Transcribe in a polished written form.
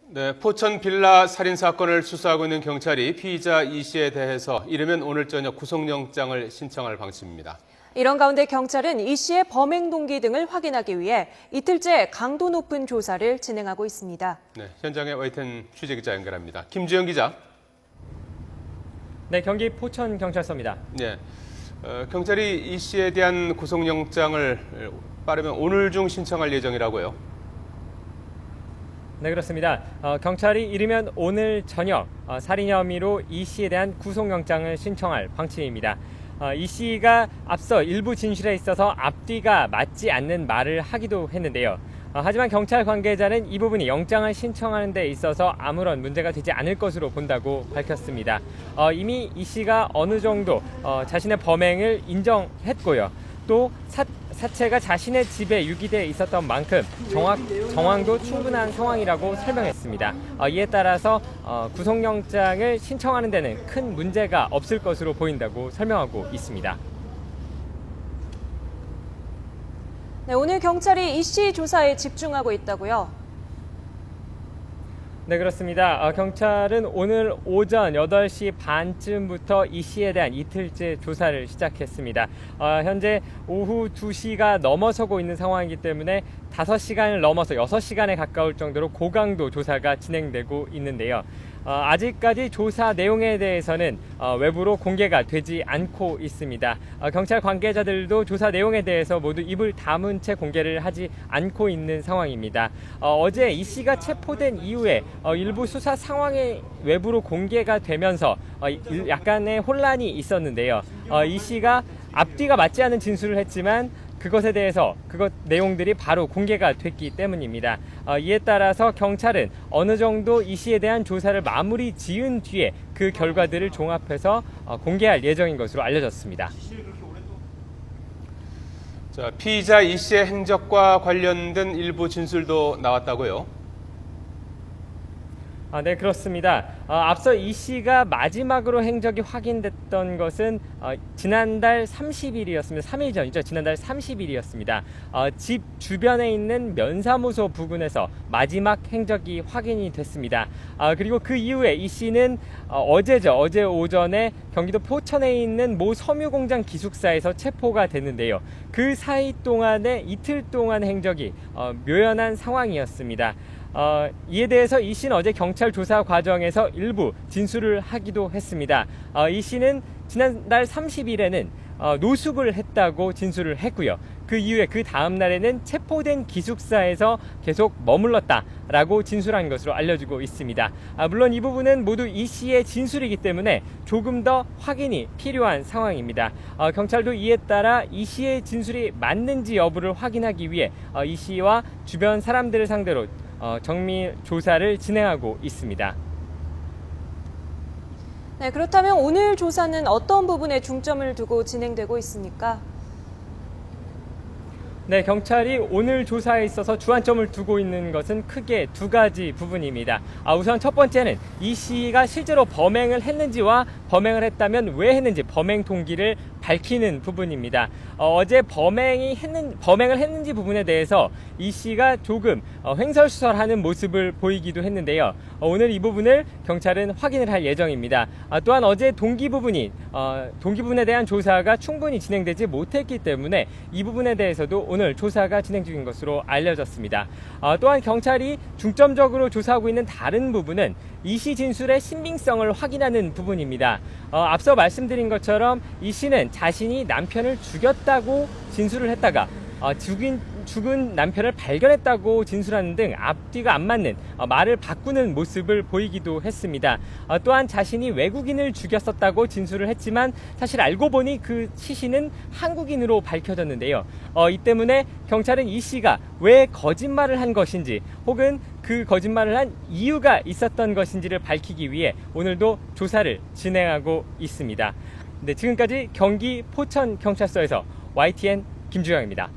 네, 포천 빌라 살인 사건을 수사하고 있는 경찰이 피의자 이 씨에 대해서 이르면 오늘 저녁 구속영장을 신청할 방침입니다. 이런 가운데 경찰은 이 씨의 범행 동기 등을 확인하기 위해 이틀째 강도 높은 조사를 진행하고 있습니다. 네, 현장에 YTN 취재기자 연결합니다. 김주영 기자. 네, 경기 포천경찰서입니다. 네, 경찰이 이 씨에 대한 구속영장을 빠르면 오늘 중 신청할 예정이라고요. 네, 그렇습니다. 경찰이 이르면 오늘 저녁 살인 혐의로 이 씨에 대한 구속영장을 신청할 방침입니다. 이 씨가 앞서 일부 진술에 있어서 앞뒤가 맞지 않는 말을 하기도 했는데요. 하지만 경찰 관계자는 이 부분이 영장을 신청하는 데 있어서 아무런 문제가 되지 않을 것으로 본다고 밝혔습니다. 이미 이 씨가 어느 정도 자신의 범행을 인정했고요. 또 사체가 자신의 집에 유기돼 있었던 만큼 정황도 충분한 상황이라고 설명했습니다. 이에 따라서 구속영장을 신청하는 데는 큰 문제가 없을 것으로 보인다고 설명하고 있습니다. 네, 오늘 경찰이 이 씨 조사에 집중하고 있다고요? 네, 그렇습니다. 경찰은 오늘 오전 8시 반쯤부터 이 씨에 대한 이틀째 조사를 시작했습니다. 현재 오후 2시가 넘어서고 있는 상황이기 때문에 5시간을 넘어서 6시간에 가까울 정도로 고강도 조사가 진행되고 있는데요. 아직까지 조사 내용에 대해서는 외부로 공개가 되지 않고 있습니다. 경찰 관계자들도 조사 내용에 대해서 모두 입을 다문 채 공개를 하지 않고 있는 상황입니다. 어제 이 씨가 체포된 이후에 일부 수사 상황이 외부로 공개가 되면서 약간의 혼란이 있었는데요. 이 씨가 앞뒤가 맞지 않은 진술을 했지만 그것에 대해서 내용들이 바로 공개가 됐기 때문입니다. 이에 따라서 경찰은 어느 정도 이 씨에 대한 조사를 마무리 지은 뒤에 그 결과들을 종합해서 공개할 예정인 것으로 알려졌습니다. 자, 피의자 이 씨의 행적과 관련된 일부 진술도 나왔다고요? 네, 그렇습니다. 앞서 이 씨가 마지막으로 행적이 확인됐던 것은 지난달 30일이었습니다. 3일 전이죠. 지난달 30일이었습니다. 집 주변에 있는 면사무소 부근에서 마지막 행적이 확인이 됐습니다. 그리고 그 이후에 이 씨는 어제 오전에 경기도 포천에 있는 모 섬유공장 기숙사에서 체포가 됐는데요. 그 사이 동안에 이틀 동안 행적이 묘연한 상황이었습니다. 이에 대해서 이 씨는 어제 경찰 조사 과정에서 일부 진술을 하기도 했습니다. 이 씨는 지난달 30일에는 노숙을 했다고 진술을 했고요. 그 이후에 그 다음 날에는 체포된 기숙사에서 계속 머물렀다라고 진술한 것으로 알려지고 있습니다. 물론 이 부분은 모두 이 씨의 진술이기 때문에 조금 더 확인이 필요한 상황입니다. 경찰도 이에 따라 이 씨의 진술이 맞는지 여부를 확인하기 위해 이 씨와 주변 사람들을 상대로 정밀 조사를 진행하고 있습니다. 네, 그렇다면 오늘 조사는 어떤 부분에 중점을 두고 진행되고 있습니까? 네, 경찰이 오늘 조사에 있어서 주안점을 두고 있는 것은 크게 두 가지 부분입니다. 우선 첫 번째는 이 씨가 실제로 범행을 했는지와 범행을 했다면 왜 했는지 범행 동기를 밝히는 부분입니다. 어제 범행을 했는지 부분에 대해서 이 씨가 조금 횡설수설하는 모습을 보이기도 했는데요. 오늘 이 부분을 경찰은 확인을 할 예정입니다. 또한 어제 동기 부분에 대한 조사가 충분히 진행되지 못했기 때문에 이 부분에 대해서도 오늘 조사가 진행 중인 것으로 알려졌습니다. 또한 경찰이 중점적으로 조사하고 있는 다른 부분은 이 씨 진술의 신빙성을 확인하는 부분입니다. 앞서 말씀드린 것처럼 이 씨는 자신이 남편을 죽였다고 진술을 했다가 죽은 남편을 발견했다고 진술하는 등 앞뒤가 안 맞는 말을 바꾸는 모습을 보이기도 했습니다. 또한 자신이 외국인을 죽였었다고 진술을 했지만 사실 알고 보니 그 시신은 한국인으로 밝혀졌는데요. 이 때문에 경찰은 이 씨가 왜 거짓말을 한 것인지 혹은 그 거짓말을 한 이유가 있었던 것인지를 밝히기 위해 오늘도 조사를 진행하고 있습니다. 네, 지금까지 경기 포천경찰서에서 YTN 김주영입니다.